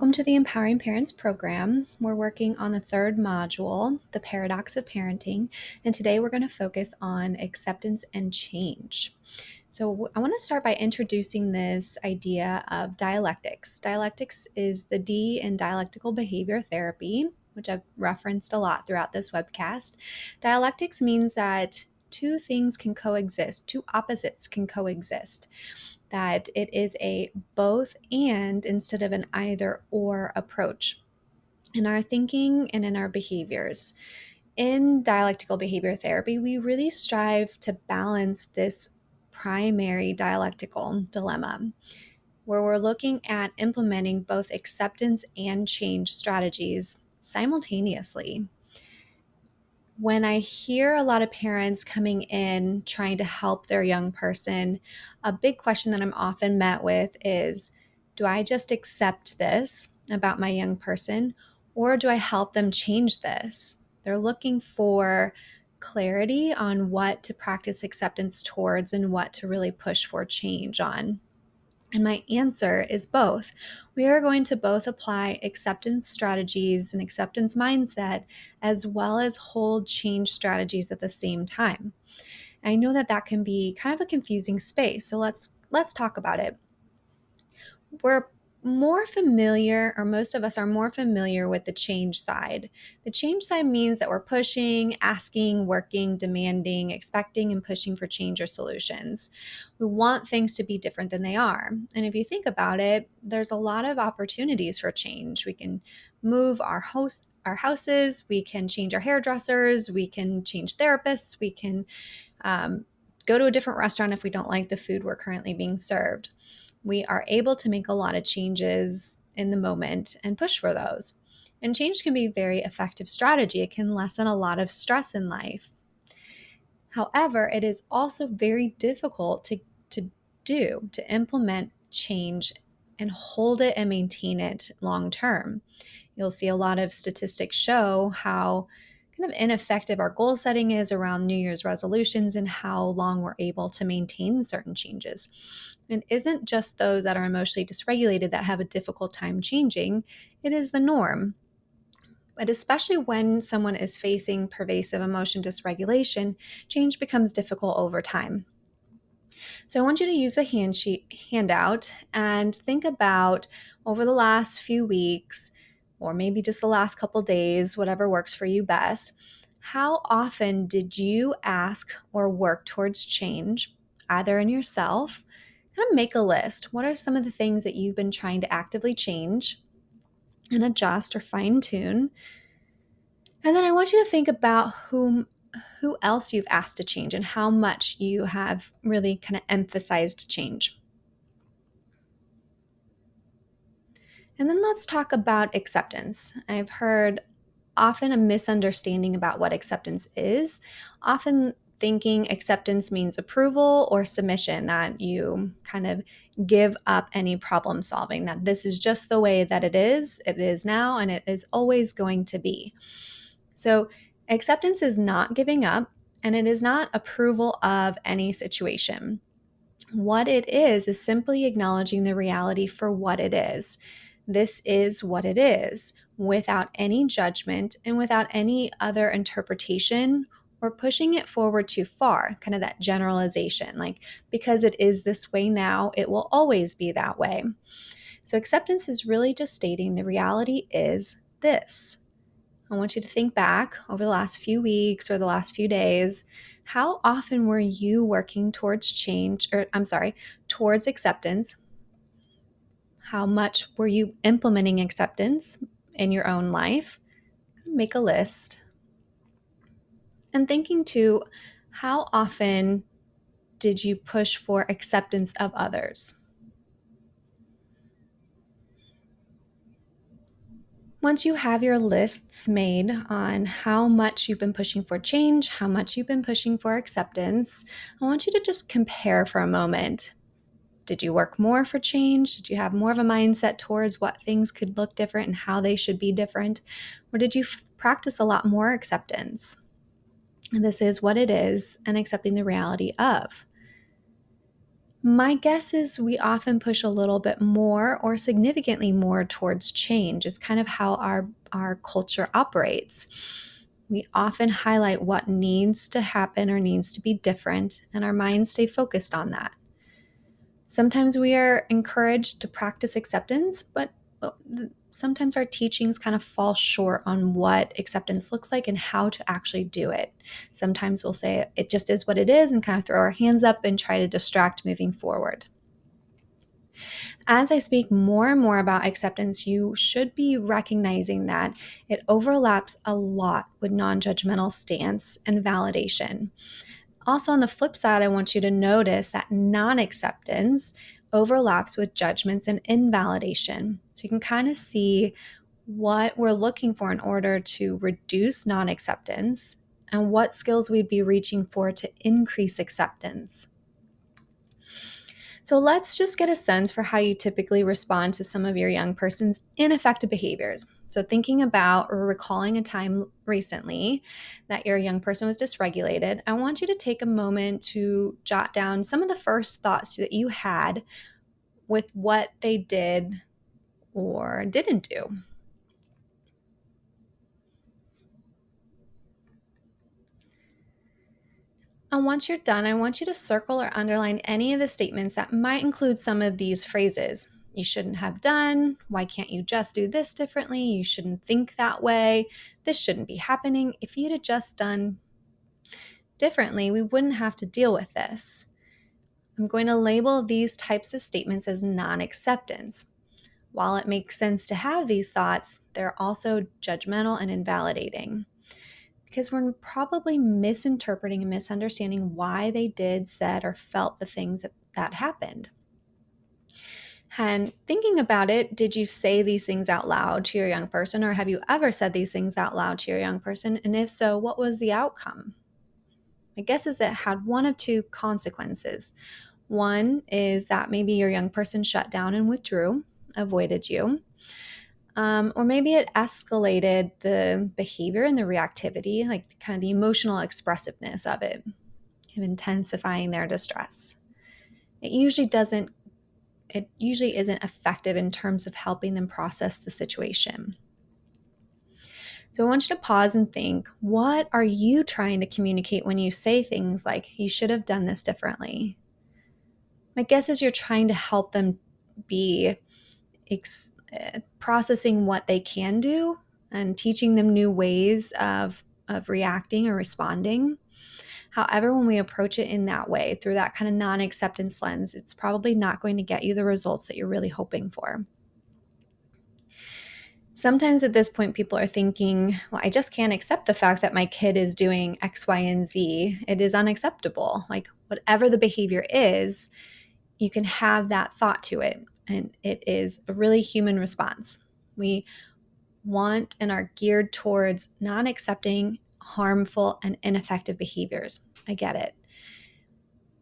Welcome to the Empowering Parents program. We're working on the third module, the paradox of parenting, and today we're going to focus on acceptance and change. So, I want to start by introducing this idea of dialectics. Dialectics is the D in dialectical behavior therapy, which I've referenced a lot throughout this webcast. Dialectics means that two things can coexist, two opposites can coexist, that it is a both and instead of an either or approach in our thinking and in our behaviors. In dialectical behavior therapy, we really strive to balance this primary dialectical dilemma where we're looking at implementing both acceptance and change strategies simultaneously. When I hear a lot of parents coming in trying to help their young person, a big question that I'm often met with is, do I just accept this about my young person, or do I help them change this? They're looking for clarity on what to practice acceptance towards and what to really push for change on. And my answer is both. We are going to both apply acceptance strategies and acceptance mindset as well as hold change strategies at the same time. I know that that can be kind of a confusing space, so let's talk about it. We're more familiar, or most of us are more familiar with the change side. The change side means that we're pushing, asking, working, demanding, expecting, and pushing for change or solutions. We want things to be different than they are. And if you think about it, there's a lot of opportunities for change. We can move our houses, we can change our hairdressers, we can change therapists, we can go to a different restaurant if we don't like the food we're currently being served. We are able to make a lot of changes in the moment and push for those. And change can be a very effective strategy. It can lessen a lot of stress in life. However, it is also very difficult to implement change and hold it and maintain it long term. You'll see a lot of statistics show how kind of ineffective our goal setting is around New Year's resolutions and how long we're able to maintain certain changes. And it isn't just those that are emotionally dysregulated that have a difficult time changing, it is the norm. But especially when someone is facing pervasive emotion dysregulation, change becomes difficult over time. So I want you to use the handout and think about over the last few weeks, or maybe just the last couple days, whatever works for you best. How often did you ask or work towards change, either in yourself? Kind of make a list. What are some of the things that you've been trying to actively change and adjust or fine tune? And then I want you to think about who else you've asked to change and how much you have really kind of emphasized change. And then let's talk about acceptance. I've heard often a misunderstanding about what acceptance is, often thinking acceptance means approval or submission, that you kind of give up any problem solving, that this is just the way that it is now, and it is always going to be. So, acceptance is not giving up, and it is not approval of any situation. What it is simply acknowledging the reality for what it is. This is what it is, without any judgment and without any other interpretation or pushing it forward too far, kind of that generalization, like because it is this way now, it will always be that way. So acceptance is really just stating the reality is this. I want you to think back over the last few weeks or the last few days. How often were you working towards change, or I'm sorry, towards acceptance? How much were you implementing acceptance in your own life? Make a list. And thinking too, how often did you push for acceptance of others? Once you have your lists made on how much you've been pushing for change, how much you've been pushing for acceptance, I want you to just compare for a moment. Did you work more for change? Did you have more of a mindset towards what things could look different and how they should be different? Or did you practice a lot more acceptance? And this is what it is, and accepting the reality of. My guess is we often push a little bit more or significantly more towards change. It's kind of how our culture operates. We often highlight what needs to happen or needs to be different, and our minds stay focused on that. Sometimes we are encouraged to practice acceptance, but sometimes our teachings kind of fall short on what acceptance looks like and how to actually do it. Sometimes we'll say it just is what it is and kind of throw our hands up and try to distract moving forward. As I speak more and more about acceptance, you should be recognizing that it overlaps a lot with non judgmental stance and validation. Also, on the flip side, I want you to notice that non acceptance overlaps with judgments and invalidation. So you can kind of see what we're looking for in order to reduce non acceptance and what skills we'd be reaching for to increase acceptance. So let's just get a sense for how you typically respond to some of your young person's ineffective behaviors. So, thinking about or recalling a time recently that your young person was dysregulated, I want you to take a moment to jot down some of the first thoughts that you had with what they did or didn't do. And once you're done, I want you to circle or underline any of the statements that might include some of these phrases. You shouldn't have done. Why can't you just do this differently? You shouldn't think that way. This shouldn't be happening. If you'd have just done differently, we wouldn't have to deal with this. I'm going to label these types of statements as non acceptance. While it makes sense to have these thoughts, they're also judgmental and invalidating, because we're probably misinterpreting and misunderstanding why they did, said, or felt the things that happened. And thinking about it, did you say these things out loud to your young person, or have you ever said these things out loud to your young person? And if so, what was the outcome? My guess is it had one of two consequences. One is that maybe your young person shut down and withdrew, avoided you. Or maybe it escalated the behavior and the reactivity, like kind of the emotional expressiveness of it, of intensifying their distress. It usually doesn't, it usually isn't effective in terms of helping them process the situation. So I want you to pause and think, what are you trying to communicate when you say things like, you should have done this differently? My guess is you're trying to help them be processing what they can do and teaching them new ways of reacting or responding. However, when we approach it in that way, through that kind of non acceptance lens, it's probably not going to get you the results that you're really hoping for. Sometimes at this point, people are thinking, well, I just can't accept the fact that my kid is doing X, Y, and Z. It is unacceptable. Like, whatever the behavior is, you can have that thought to it. And it is a really human response. We want and are geared towards non accepting harmful and ineffective behaviors. I get it.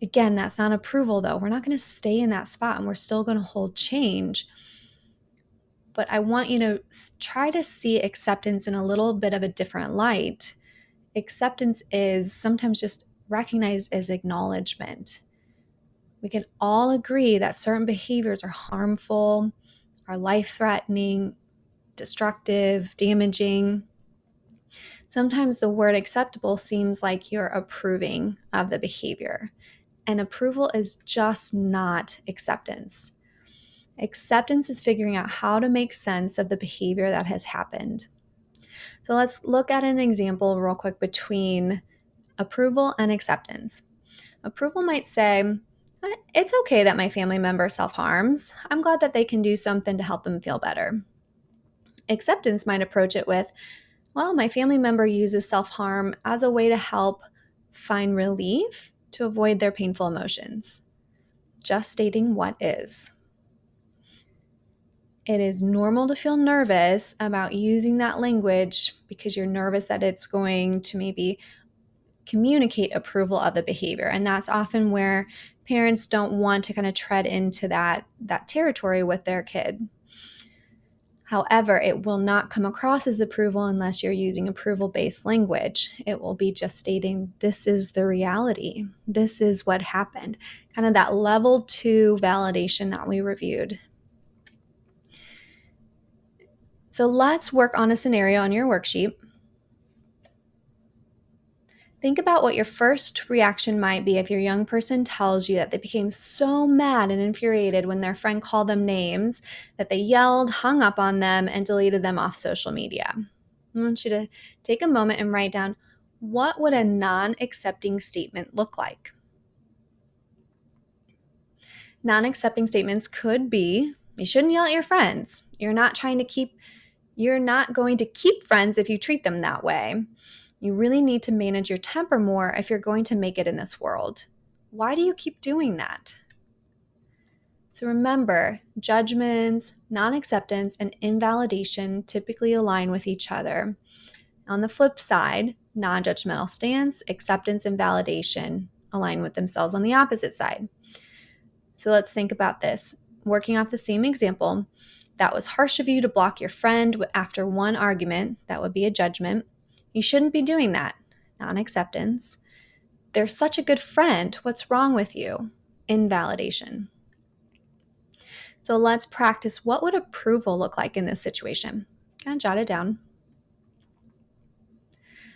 Again, that's not approval, though. We're not going to stay in that spot and we're still going to hold change. But I want you to try to see acceptance in a little bit of a different light. Acceptance is sometimes just recognized as acknowledgement. We can all agree that certain behaviors are harmful, are life threatening, destructive, damaging. Sometimes the word acceptable seems like you're approving of the behavior, and approval is just not acceptance. Acceptance is figuring out how to make sense of the behavior that has happened. So let's look at an example real quick between approval and acceptance. Approval might say, it's okay that my family member self-harms. I'm glad that they can do something to help them feel better. Acceptance might approach it with, well, my family member uses self-harm as a way to help find relief to avoid their painful emotions. Just stating what is. It is normal to feel nervous about using that language because you're nervous that it's going to maybe communicate approval of the behavior. And that's often where parents don't want to kind of tread into that territory with their kid. However, it will not come across as approval unless you're using approval-based language. It will be just stating, this is the reality. This is what happened. Kind of that level 2 validation that we reviewed. So let's work on a scenario on your worksheet. Think about what your first reaction might be if your young person tells you that they became so mad and infuriated when their friend called them names that they yelled, hung up on them, and deleted them off social media. I want you to take a moment and write down, what would a non-accepting statement look like? Non-accepting statements could be, you shouldn't yell at your friends. You're not going to keep friends if you treat them that way. You really need to manage your temper more if you're going to make it in this world. Why do you keep doing that? So remember, judgments, non-acceptance, and invalidation typically align with each other. On the flip side, non-judgmental stance, acceptance, and validation align with themselves on the opposite side. So let's think about this. Working off the same example, that was harsh of you to block your friend after one argument. That would be a judgment. You shouldn't be doing that. Non-acceptance. They're such a good friend. What's wrong with you? Invalidation. So let's practice, what would approval look like in this situation? Kind of jot it down.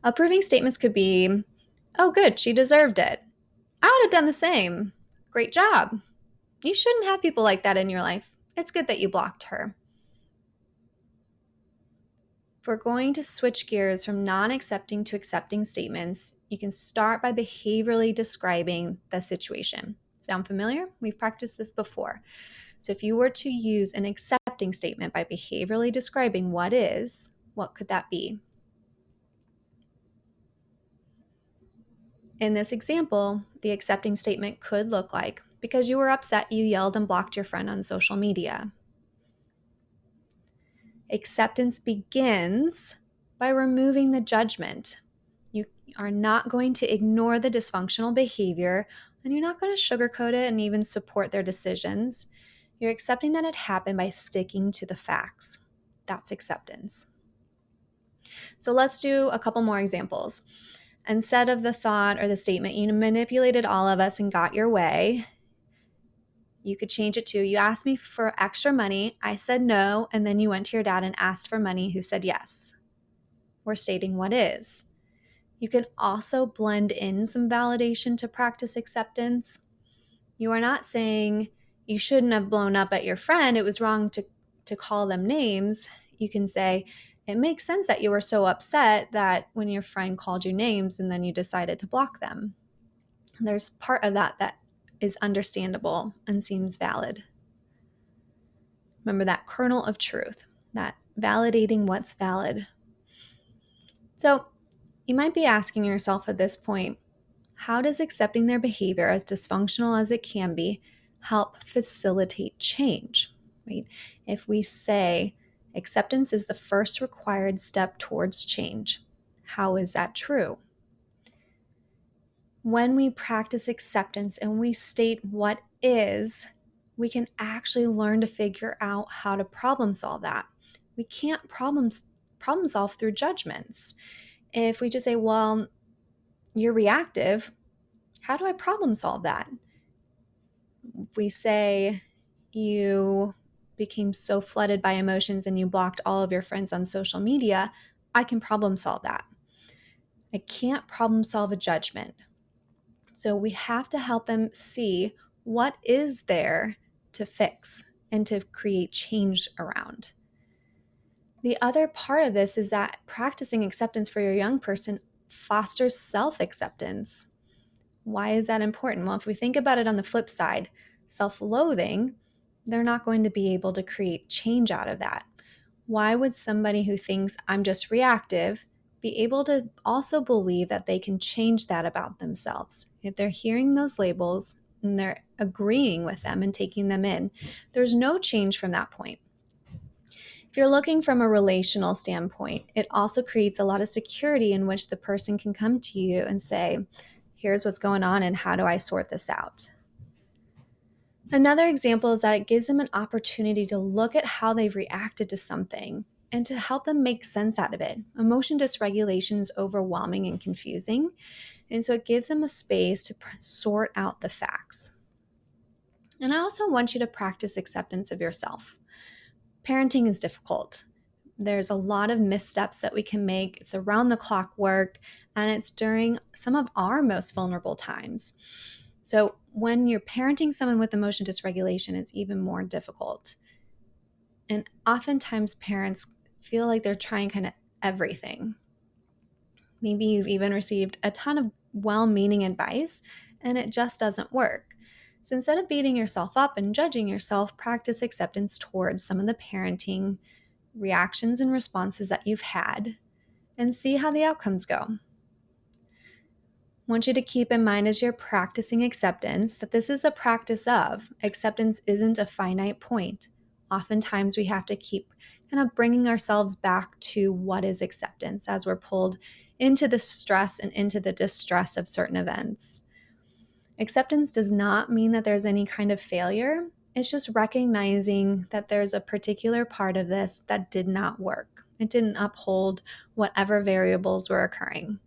Approving statements could be, oh, good, she deserved it. I would have done the same. Great job. You shouldn't have people like that in your life. It's good that you blocked her. If we're going to switch gears from non-accepting to accepting statements, you can start by behaviorally describing the situation. Sound familiar? We've practiced this before. So if you were to use an accepting statement by behaviorally describing what is, what could that be? In this example, the accepting statement could look like, because you were upset, you yelled and blocked your friend on social media. Acceptance begins by removing the judgment. You are not going to ignore the dysfunctional behavior, and you're not going to sugarcoat it and even support their decisions. You're accepting that it happened by sticking to the facts. That's acceptance. So let's do a couple more examples. Instead of the thought or the statement, you manipulated all of us and got your way, you could change it to, you asked me for extra money, I said no, and then you went to your dad and asked for money, who said yes. We're stating what is. You can also blend in some validation to practice acceptance. You are not saying you shouldn't have blown up at your friend, it was wrong to call them names. You can say, it makes sense that you were so upset that when your friend called you names and then you decided to block them. There's part of that is understandable and seems valid. Remember that kernel of truth, that validating what's valid. So you might be asking yourself at this point, how does accepting their behavior, as dysfunctional as it can be, help facilitate change? Right? If we say acceptance is the first required step towards change, how is that true? When we practice acceptance and we state what is, we can actually learn to figure out how to problem solve that. We can't problem solve through judgments. If we just say, well, you're reactive, how do I problem solve that? If we say you became so flooded by emotions and you blocked all of your friends on social media, I can problem solve that. I can't problem solve a judgment. So we have to help them see what is there to fix and to create change around. The other part of this is that practicing acceptance for your young person fosters self-acceptance. Why is that important? Well, if we think about it on the flip side, self-loathing, they're not going to be able to create change out of that. Why would somebody who thinks I'm just reactive be able to also believe that they can change that about themselves? If they're hearing those labels and they're agreeing with them and taking them in, there's no change from that point. If you're looking from a relational standpoint, it also creates a lot of security in which the person can come to you and say, here's what's going on and how do I sort this out? Another example is that it gives them an opportunity to look at how they've reacted to something and to help them make sense out of it. Emotion dysregulation is overwhelming and confusing, and so it gives them a space to sort out the facts. And I also want you to practice acceptance of yourself. Parenting is difficult. There's a lot of missteps that we can make. It's around the clock work, and it's during some of our most vulnerable times. So, when you're parenting someone with emotion dysregulation, it's even more difficult. And oftentimes, parents feel like they're trying kind of everything. Maybe you've even received a ton of well meaning advice and it just doesn't work. So instead of beating yourself up and judging yourself, practice acceptance towards some of the parenting reactions and responses that you've had and see how the outcomes go. I want you to keep in mind as you're practicing acceptance that this is a practice of. Acceptance isn't a finite point. Oftentimes, we have to keep kind of bringing ourselves back to what is acceptance as we're pulled into the stress and into the distress of certain events. Acceptance does not mean that there's any kind of failure. It's just recognizing that there's a particular part of this that did not work. It didn't uphold whatever variables were occurring.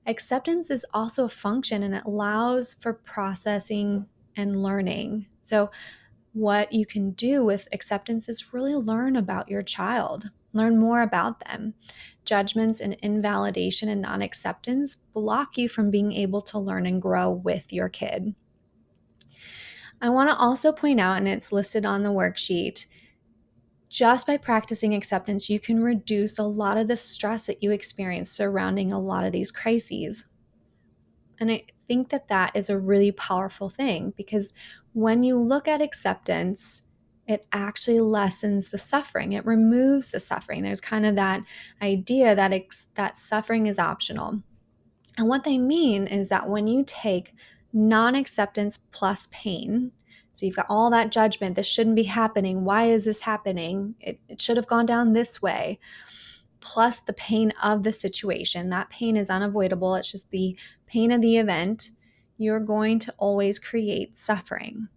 Acceptance is also a function and it allows for processing and learning. So, what you can do with acceptance is really learn about your child, learn more about them. Judgments and invalidation and non acceptance block you from being able to learn and grow with your kid. I want to also point out, and it's listed on the worksheet, just by practicing acceptance, you can reduce a lot of the stress that you experience surrounding a lot of these crises. And I think that that is a really powerful thing because when you look at acceptance, it actually lessens the suffering. It removes the suffering. There's kind of that idea that that suffering is optional. And what they mean is that when you take non-acceptance plus pain, so you've got all that judgment, this shouldn't be happening. Why is this happening? It should have gone down this way plus the pain of the situation. That pain is unavoidable. It's just the pain of the event. You're going to always create suffering.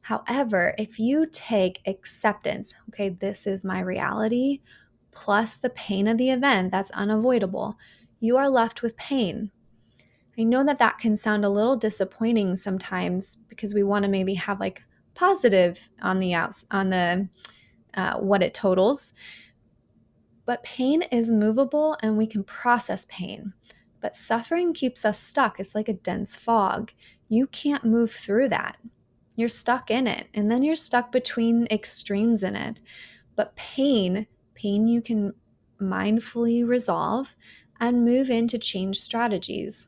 However, if you take acceptance, okay, this is my reality, plus the pain of the event that's unavoidable, you are left with pain. I know that that can sound a little disappointing sometimes because we want to maybe have like positive on the what it totals. But pain is movable and we can process pain. But suffering keeps us stuck. It's like a dense fog. You can't move through that. You're stuck in it. And then you're stuck between extremes in it. But pain you can mindfully resolve and move into change strategies.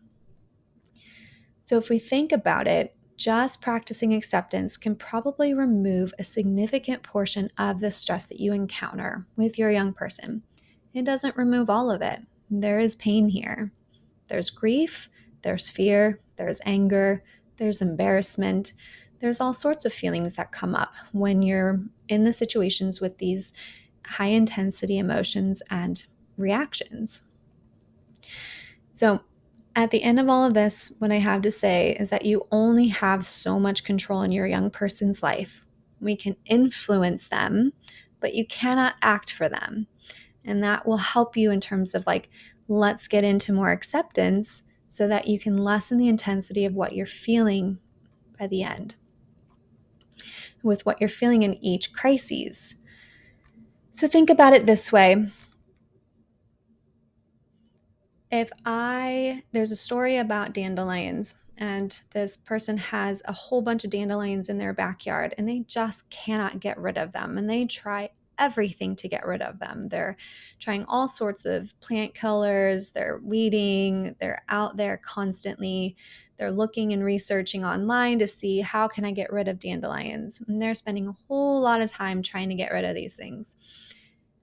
So if we think about it, just practicing acceptance can probably remove a significant portion of the stress that you encounter with your young person. It doesn't remove all of it. There is pain here. There's grief, there's fear, there's anger, there's embarrassment. There's all sorts of feelings that come up when you're in the situations with these high intensity emotions and reactions. So, at the end of all of this, what I have to say is that you only have so much control in your young person's life. We can influence them, but you cannot act for them. And that will help you in terms of like, let's get into more acceptance so that you can lessen the intensity of what you're feeling by the end, with what you're feeling in each crisis. So think about it this way. There's a story about dandelions, and this person has a whole bunch of dandelions in their backyard, and they just cannot get rid of them. And they try everything to get rid of them. They're trying all sorts of plant killers, they're weeding, they're out there constantly. They're looking and researching online to see how can I get rid of dandelions. And they're spending a whole lot of time trying to get rid of these things.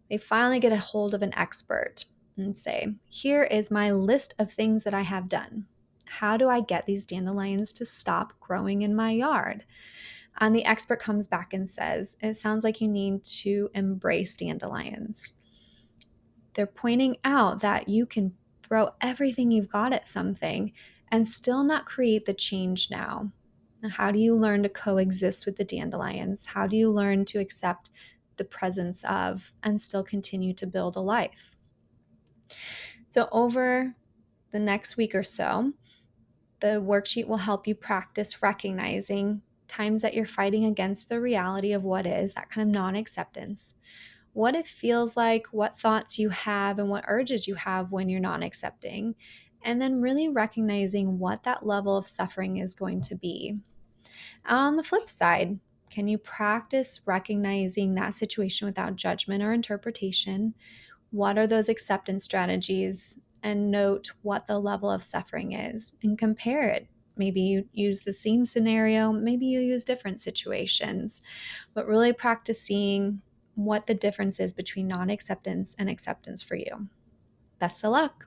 They finally get a hold of an expert and say, here is my list of things that I have done. How do I get these dandelions to stop growing in my yard? And the expert comes back and says, it sounds like you need to embrace dandelions. They're pointing out that you can throw everything you've got at something and still not create the change now. How do you learn to coexist with the dandelions? How do you learn to accept the presence of and still continue to build a life? So, over the next week or so, the worksheet will help you practice recognizing times that you're fighting against the reality of what is, that kind of non acceptance, what it feels like, what thoughts you have, and what urges you have when you're non accepting, and then really recognizing what that level of suffering is going to be. On the flip side, can you practice recognizing that situation without judgment or interpretation? What are those acceptance strategies? And note what the level of suffering is and compare it. Maybe you use the same scenario, maybe you use different situations, but really practice seeing what the difference is between non acceptance and acceptance for you. Best of luck.